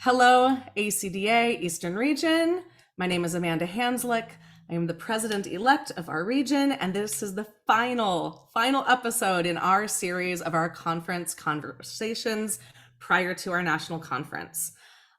Hello, ACDA Eastern Region. My name is Amanda Hanzlik. I am the president-elect of our region, and this is the final episode in our series of our conference conversations prior to our national conference.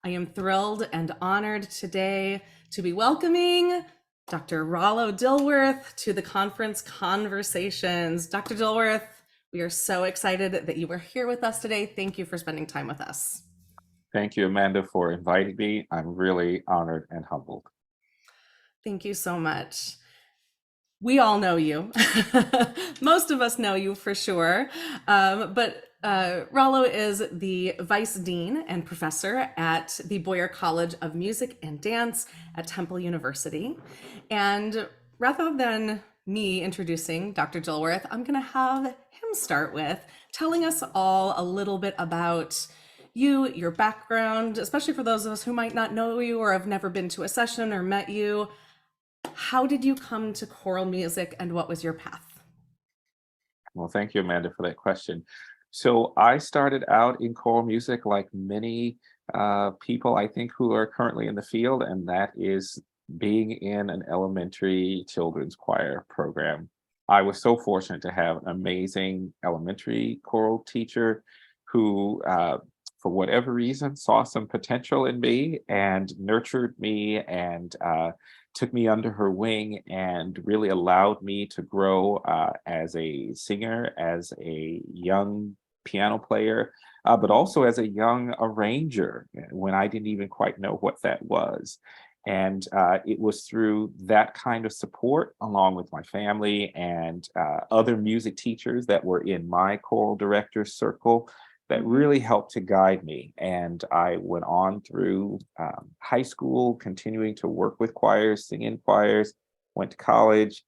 I am thrilled and honored today to be welcoming Dr. Rollo Dilworth to the conference conversations. Dr. Dilworth, we are so excited that you are here with us today. Thank you for spending time with us. Thank you, Amanda, for inviting me. I'm really honored and humbled. Thank you so much. We all know you. Most of us know you for sure. But Rollo is the Vice Dean and Professor at the Boyer College of Music and Dance at Temple University. And rather than me introducing Dr. Dilworth, I'm going to have him start with telling us all a little bit about you, your background, especially for those of us who might not know you or have never been to a session or met you. How did you come to choral music and what was your path? Well, thank you, Amanda, for that question. So I started out in choral music like many people, I think, who are currently in the field, and that is being in an elementary children's choir program. I was so fortunate to have an amazing elementary choral teacher who, for whatever reason, saw some potential in me and nurtured me and took me under her wing and really allowed me to grow as a singer, as a young piano player, but also as a young arranger when I didn't even quite know what that was. And it was through that kind of support, along with my family and other music teachers that were in my choral director's circle, that really helped to guide me. And I went on through high school, continuing to work with choirs, sing in choirs, went to college,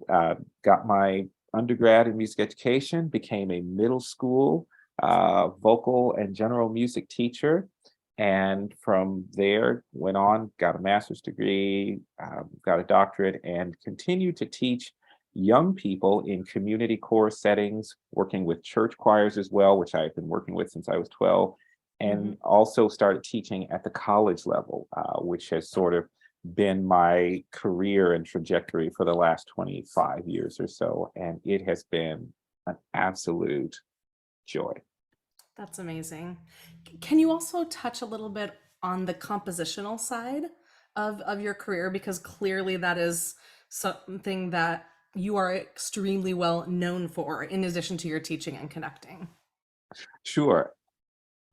got my undergrad in music education, became a middle school vocal and general music teacher. And from there, went on, got a master's degree, got a doctorate, and continued to teach young people in community choir settings, working with church choirs as well, which I've been working with since I was 12, and also started teaching at the college level, which has sort of been my career and trajectory for the last 25 years or so. And it has been an absolute joy. That's amazing. Can you also touch a little bit on the compositional side of your career? Because clearly that is something that you are extremely well known for, in addition to your teaching and conducting. Sure.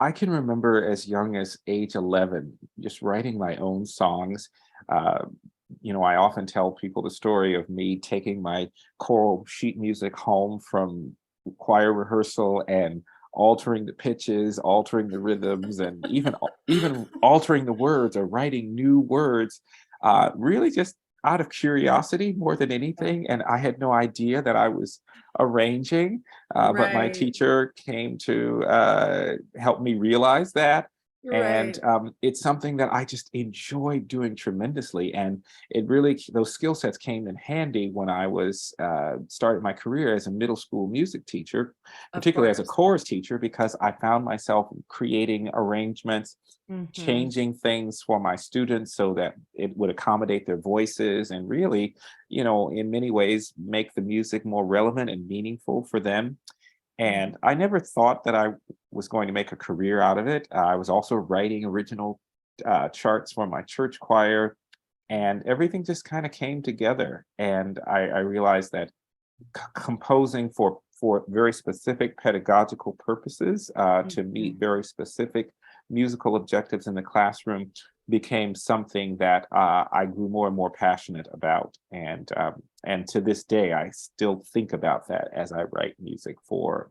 I can remember as young as age 11, just writing my own songs. Uh, I often tell people the story of me taking my choral sheet music home from choir rehearsal and altering the pitches, altering the rhythms, and even altering the words or writing new words, really just out of curiosity more than anything. And I had no idea that I was arranging, but my Right, teacher came to help me realize that. And right. it's something that I just enjoyed doing tremendously. And it really, those skill sets came in handy when I was started my career as a middle school music teacher, Of particularly as a course. chorus teacher, because I found myself creating arrangements, Hmm. changing things for my students so that it would accommodate their voices and really, in many ways make the music more relevant and meaningful for them. And I never thought that I was going to make a career out of it. I was also writing original charts for my church choir, and everything just kind of came together. And I realized that composing for very specific pedagogical purposes to meet very specific musical objectives in the classroom became something that I grew more and more passionate about, and to this day I still think about that as I write music for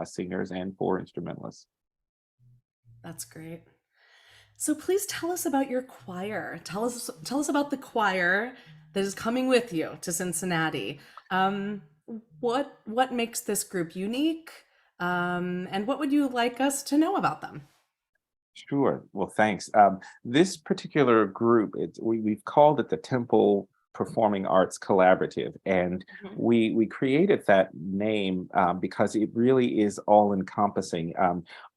singers and for instrumentalists. That's great. So please tell us about your choir. Tell us about the choir that is coming with you to Cincinnati. Um, what makes this group unique? And what would you like us to know about them? Sure. Well, thanks. This particular group, we've called it the Temple Performing Arts Collaborative, and Mhm. we created that name because it really is all encompassing.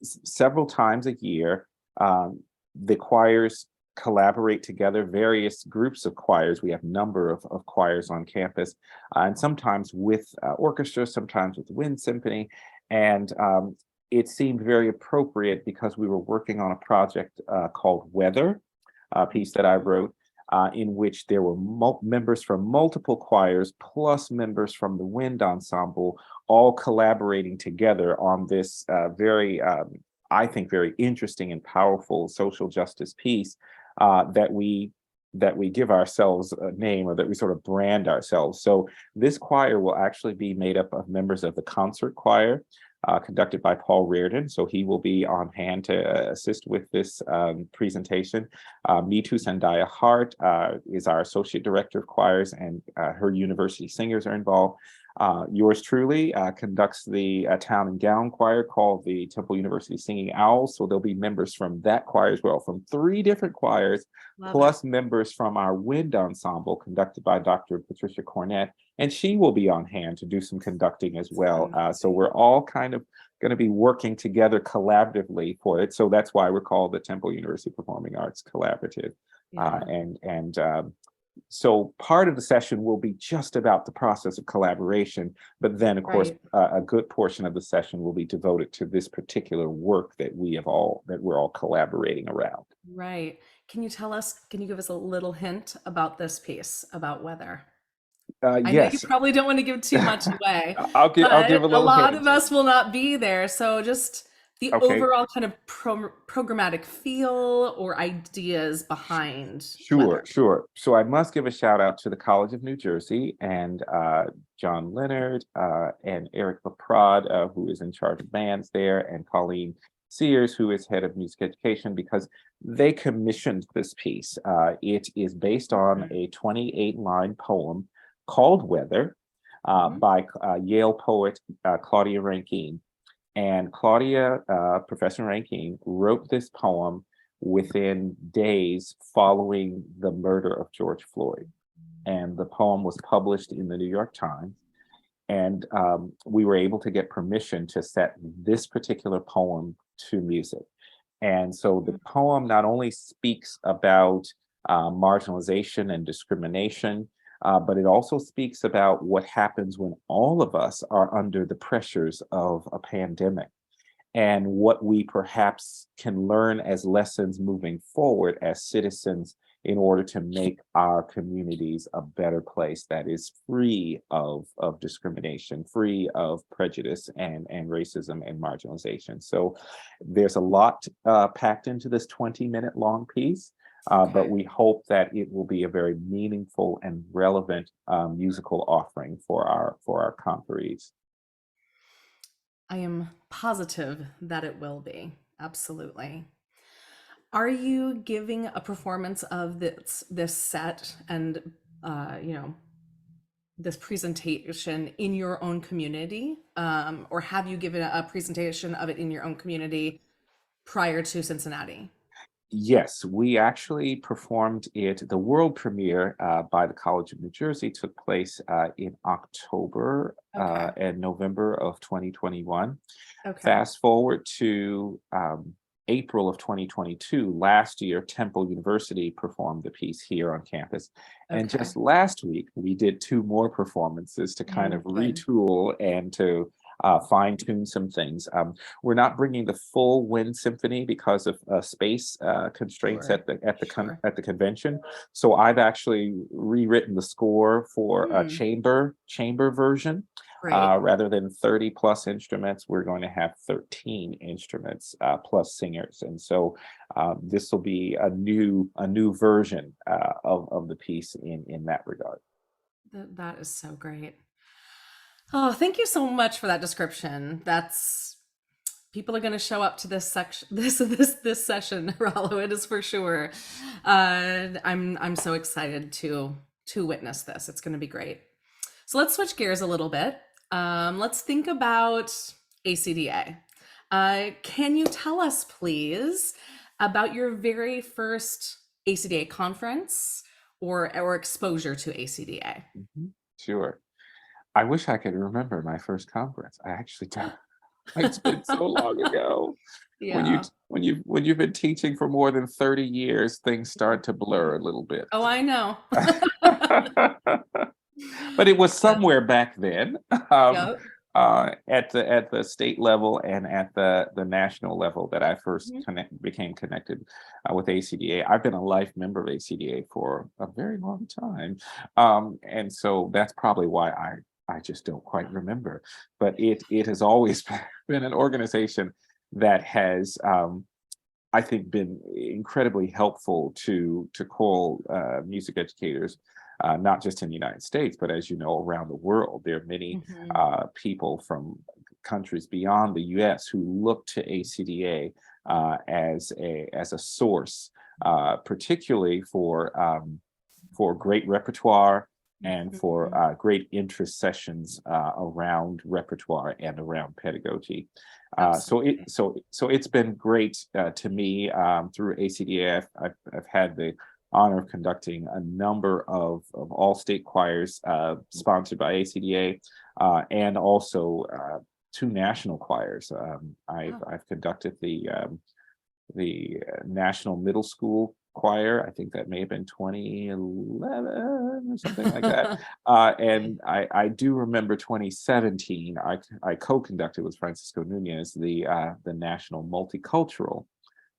Several times a year, um, the choirs collaborate together, various groups of choirs. We have a number of choirs on campus, and sometimes with orchestra, sometimes with wind symphony. And it seemed very appropriate because we were working on a project called Weather, a piece that I wrote, in which there were members from multiple choirs plus members from the wind ensemble, all collaborating together on this I think, very interesting and powerful social justice piece that we give ourselves a name, or that we sort of brand ourselves. So this choir will actually be made up of members of the concert choir, conducted by Paul Reardon. So he will be on hand to assist with this presentation. Neetu Sandaya Hart is our associate director of choirs, and her university singers are involved. Yours truly conducts the town and gown choir called the Temple University Singing Owls. So there'll be members from that choir as well, from 3 different choirs, Love it. plus members from our wind ensemble conducted by Dr. Patricia Cornett, and she will be on hand to do some conducting as well. So we're all kind of going to be working together collaboratively for it. So that's why we're called the Temple University Performing Arts Collaborative. Yeah. So part of the session will be just about the process of collaboration, but then of course Right. a good portion of the session will be devoted to this particular work that we're all collaborating around. Right. Can you give us a little hint about this piece about weather? I know you Yes. probably don't want to give too much away, I'll give but a a little lot of hint. us will not be there. So just the Okay. overall kind of programmatic feel or ideas behind Sure, weather. sure. So I must give a shout out to the College of New Jersey and John Leonard and Eric LaPrade, who is in charge of bands there, and Colleen Sears, who is head of music education, because they commissioned this piece. It is based on a 28-line poem called Weather Mhm. by Yale poet Claudia Rankine. And Claudia, Professor Rankine, wrote this poem within days following the murder of George Floyd. And the poem was published in the New York Times. And we were able to get permission to set this particular poem to music. And so the poem not only speaks about marginalization and discrimination, but it also speaks about what happens when all of us are under the pressures of a pandemic, and what we perhaps can learn as lessons moving forward as citizens in order to make our communities a better place that is free of discrimination, free of prejudice and racism and marginalization. So there's a lot packed into this 20-minute long piece. But Okay. we hope that it will be a very meaningful and relevant musical offering for our conferees. I am positive that it will be. Absolutely. Are you giving a performance of this set and you know, this presentation in your own community, or have you given a presentation of it in your own community prior to Cincinnati? Yes, we actually performed it. The world premiere by the College of New Jersey took place in October Okay. and November of 2021. Okay. Fast forward to April of 2022, last year, Temple University performed the piece here on campus. And Okay. just last week, we did 2 more performances to kind of Good. retool and to fine tune some things. We're not bringing the full wind symphony because of space constraints Sure. at Sure. the convention. So I've actually rewritten the score for a Hmm. chamber version. Great. Rather than 30 plus instruments, we're going to have 13 instruments plus singers, and so this will be a new version of the piece in that regard. That is so great. Oh, thank you so much for that description. That's people are going to show up to this section, this session, Rollo. It is for sure. I'm so excited to witness this. It's going to be great. So let's switch gears a little bit. Let's think about ACDA. Can you tell us, please, about your very first ACDA conference or exposure to ACDA? Mhm. Sure. I wish I could remember my first conference. I actually don't. It's been so long ago. Yeah. When you've been teaching for more than 30 years, things start to blur a little bit. Oh, I know. But it was Yes. somewhere back then, um, Yep. at the state level and at the national level that I first Mhm. became connected with ACDA. I've been a life member of ACDA for a very long time, and so that's probably why I just don't quite remember. But it has always been an organization that has. I think been incredibly helpful to choral music educators, not just in the United States, but as you know, around the world. There are many Mhm. people from countries beyond the U.S. who look to ACDA as a source, particularly for great repertoire and for Mhm. great interest sessions around repertoire and around pedagogy. Absolutely. So it's been great to me through ACDA. I've had the honor of conducting a number of all state choirs sponsored by ACDA, and also two national choirs. Wow. I've conducted the National Middle School Choir. I think that may have been 2011 or something like that. Okay. And I do remember 2017. I co-conducted with Francisco Nunez the National Multicultural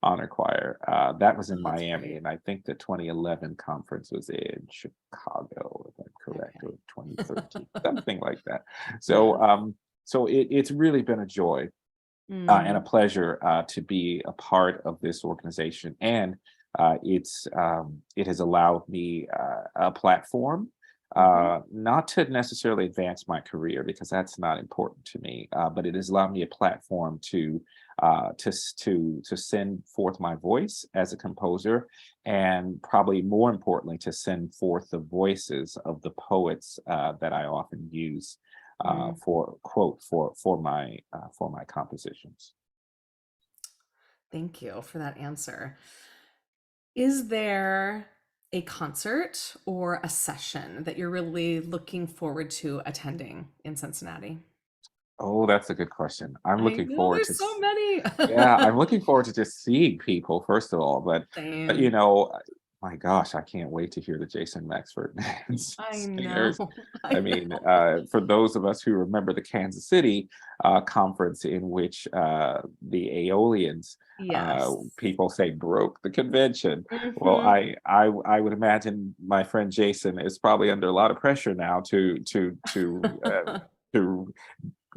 Honor Choir. That was in Oh, that's Miami, great. and I think the 2011 conference was in Chicago, if I'm correct, Okay. or 2013, something like that. Yeah. So it's really been a joy and a Mm. pleasure to be a part of this organization. And it has allowed me a platform, Mhm. not to necessarily advance my career because that's not important to me, but it has allowed me a platform to send forth my voice as a composer, and probably more importantly, to send forth the voices of the poets that I often use Mm. for for my compositions. Thank you for that answer. Is there a concert or a session that you're really looking forward to attending in Cincinnati? Oh, that's a good question. I'm I looking know forward to there's so many. yeah, I'm looking forward to just seeing people, first of all, but, Same. my gosh, I can't wait to hear the Jason Maxford I know. singers. I I mean, know. for those of us who remember the Kansas City, conference in which, the Aeolians, Yes. people say broke the convention. Well, Mhm. I would imagine my friend Jason is probably under a lot of pressure now to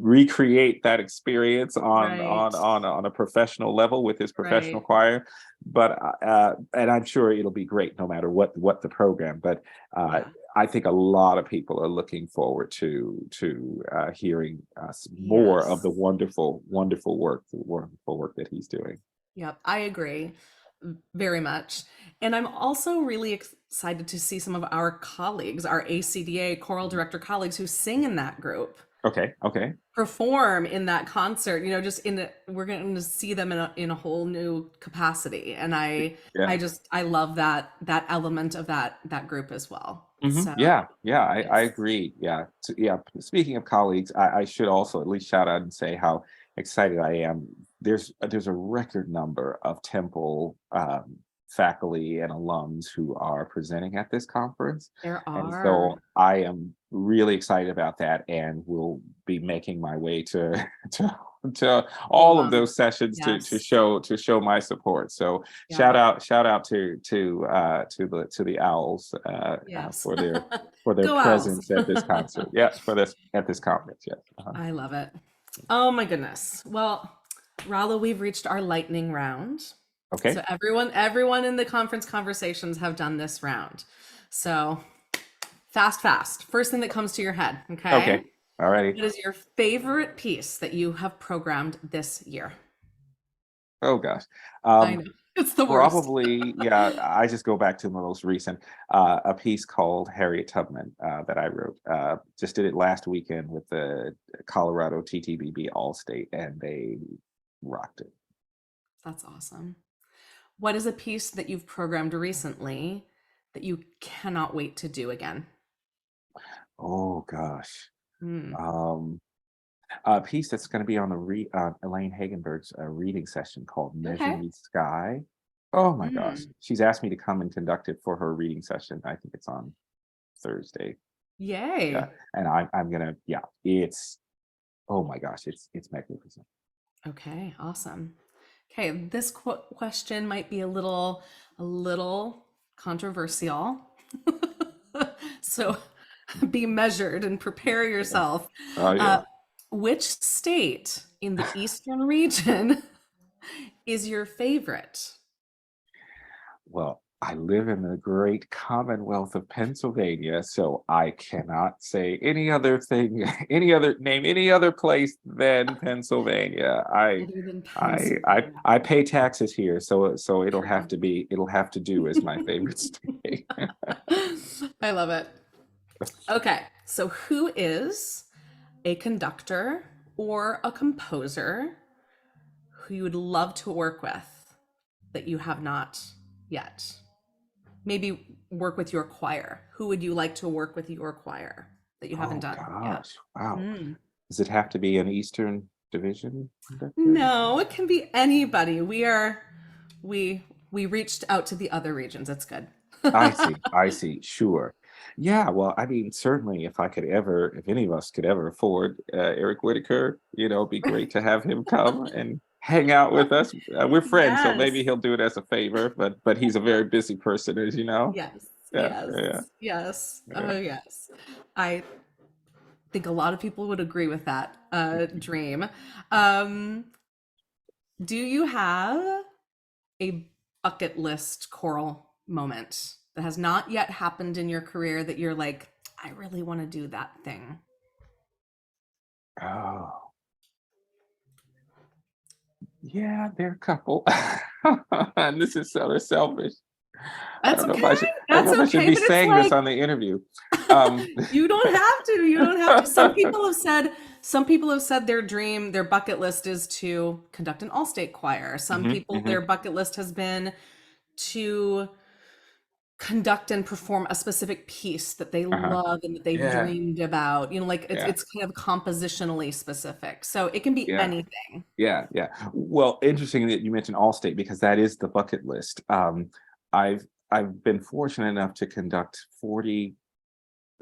recreate that experience Right. on a professional level with his professional Right. choir. But and I'm sure it'll be great no matter what the program. But uh, Yeah. I think a lot of people are looking forward to hearing more of Yes. the wonderful work that he's doing. Yep, I agree very much. And I'm also really excited to see some of our colleagues, our ACDA choral director colleagues who sing in that group, Okay, okay, perform in that concert, just we're going to see them in a whole new capacity. And I yeah. just I love that element of that group as well. Mhm. So Yeah, yeah, I it's agree. Yeah, yeah. Speaking of colleagues, I should also at least shout out and say how excited I am. There's a record number of Temple faculty and alums who are presenting at this conference, there and are so I am really excited about that, and will be making my way to to all of all of them. those sessions Yes. to show my support. So Yep. shout out to the Owls Yes. for their Go Owls. presence at this concert. Yeah, for this at this conference. Yes. I love it. Oh my goodness. Well, Rollo, we've reached our lightning round. So Okay. everyone in the conference conversations have done this round. So fast. First thing that comes to your head, okay? Okay. All righty. What is your favorite piece that you have programmed this year? Oh gosh. I Um, know. It's the worst. Probably, yeah. I just go back to the most recent, a piece called Harriet Tubman that I wrote. Just did it last weekend with the Colorado TTBB All State, and they rocked it. That's awesome. What is a piece that you've programmed recently that you cannot wait to do again? Oh gosh. Hmm. Um, A piece that's going to be on the Elaine Hagenberg's reading session called Measure Okay. Me Sky. Oh my gosh. Mm. She's asked me to come and conduct it for her reading session. I think it's on Thursday. Yeah. Yay. And I'm gonna, yeah, it's, oh my gosh, it's magnificent. Okay, awesome. Okay, this question might be a little controversial. So be measured and prepare yourself. Oh yeah. Uh, which state in the Eastern region is your favorite? Well, I live in the great Commonwealth of Pennsylvania, so I cannot say any other thing, any other place than Pennsylvania. Other than Pennsylvania. I pay taxes here, so it'll have to do as my favorite state. I love it. Okay, so who is a conductor or a composer who you would love to work with that you have not yet? Maybe work with your choir. Who would you like to work with your choir that you haven't Oh done yet? gosh, wow. Mm. Does it have to be an Eastern Division conductor? No, it can be anybody. We reached out to the other regions. It's good. I see, sure. Yeah, well, I mean, certainly if any of us could ever afford Eric Whitaker, it'd be great to have him come and hang out with us. We're friends, so Yes. maybe he'll do it as a favor, but he's a very busy person, as you know. Yes. Yeah, Yes. yeah, Yes. yeah. Oh, yes. I think a lot of people would agree with that dream. Um, do you have a bucket list choral moment that has not yet happened in your career that you're like, I really want to do that thing? Oh, yeah, there are a couple. And this is sort of selfish. That's okay. I don't That's know if I should okay. be But it's saying this like, on the interview. Um, you don't have to. You don't have to. Some people have said their dream, their bucket list is to conduct an all-state choir. Some mhm, people, their mhm, bucket list has been to conduct and perform a specific piece that they uh-huh. love and that they've Yeah, dreamed about. Like it's yeah, it's kind of compositionally specific. So it can be yeah. anything. Yeah, yeah. Well, interesting that you mentioned Allstate because that is the bucket list. I've I've been fortunate enough to conduct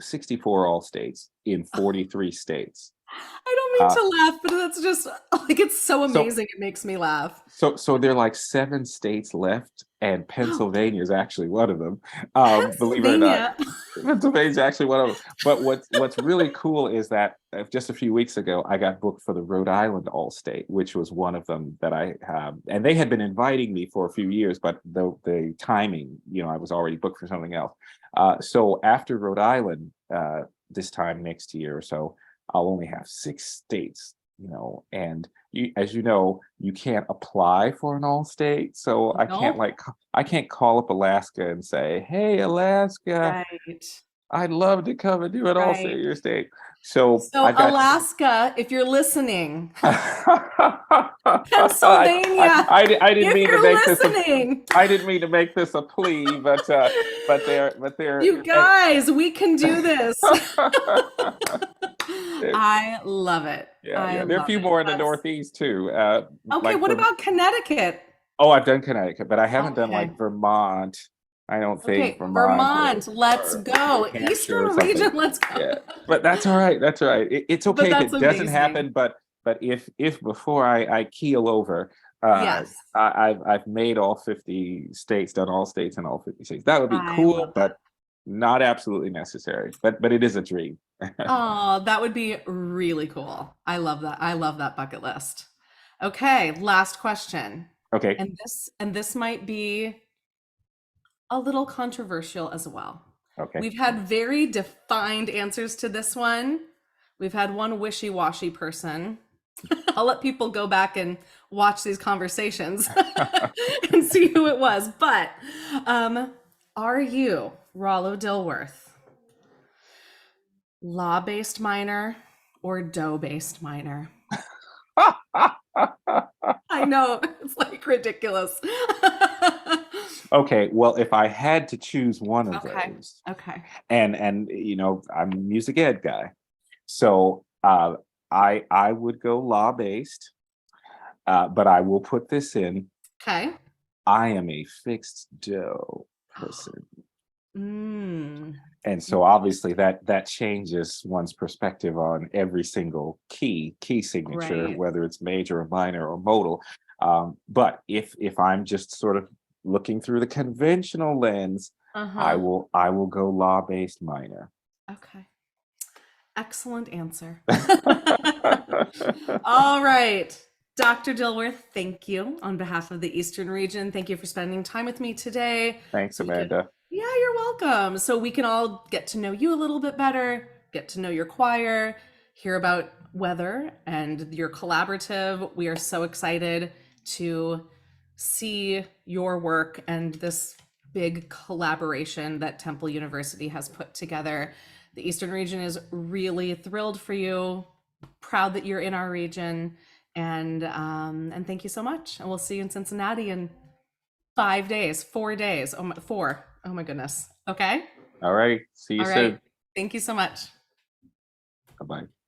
64 Allstates in 43 states. I don't mean Uh, to laugh, but that's just like it's so so amazing. It makes me laugh. so there are like 7 states left, and Oh, Pennsylvania is actually one of them. Believe it or not, Pennsylvania. Pennsylvania is actually one of them. But what's really cool is that just a few weeks ago, I got booked for the Rhode Island All-State, which was one of them that I have. And they had been inviting me for a few years, but the timing, I was already booked for something else. So after Rhode Island, this time next year or so, I'll only have 6 states. And as you know, you can't apply for an all-state, so Nope. I can't call up Alaska and say, "Hey, Alaska, Right. I'd love to come and do an all-state Right. in your state." So So I've got. Alaska, if you're listening, I, Pennsylvania, I didn't if mean to you're make this listening, I didn't mean to make this a plea, but you and, guys, we can do this. there- I love it. yeah, I yeah. There are a love few it. more in the That's Northeast too. okay. Like What about Connecticut? Oh, I've done Connecticut, but I haven't done Okay. like Vermont. I don't think Okay. Vermont Vermont, let's or New go. Hampshire or Eastern something. region, let's go. Yeah, but that's all right. That's all right. It's But okay if that's it doesn't amazing. happen. But if before I keel over, Yes. I've made all 50 states, done all states and all 50 states. That would be I cool, love that. but not absolutely necessary. But it is a dream. Oh, that would be really cool. I love that. I love that bucket list. Okay, last question. Okay. And this might be a little controversial as well. Okay. We've had very defined answers to this one. We've had one wishy-washy person. I'll let people go back and watch these conversations and see who it was. But are you, Rollo Dilworth, law-based minor or dough-based minor? I know, it's like ridiculous. Okay. Well, if I had to choose one of Okay. those, Okay. and I'm a music ed guy. So I would go law based, but I will put this in. Okay. I am a fixed dough person. Mm, And so obviously that changes one's perspective on every single key signature, right. whether it's major or minor or modal. But if I'm just sort of looking through the conventional lens, I Uh-huh. will go law-based minor. Okay. Excellent answer. All right. Dr. Dilworth, thank you on behalf of the Eastern region. Thank you for spending time with me today. Thanks, So we can, Amanda. yeah, you're welcome. So we can all get to know you a little bit better, get to know your choir, hear about weather and your collaborative. We are so excited to see your work and this big collaboration that Temple University has put together. The Eastern region is really thrilled for you, proud that you're in our region, and thank you so much. And we'll see you in Cincinnati in 5 days, 4 days. Oh my, 4. Oh my goodness. Okay. All right. See you All right. soon. Thank you so much. Bye-bye.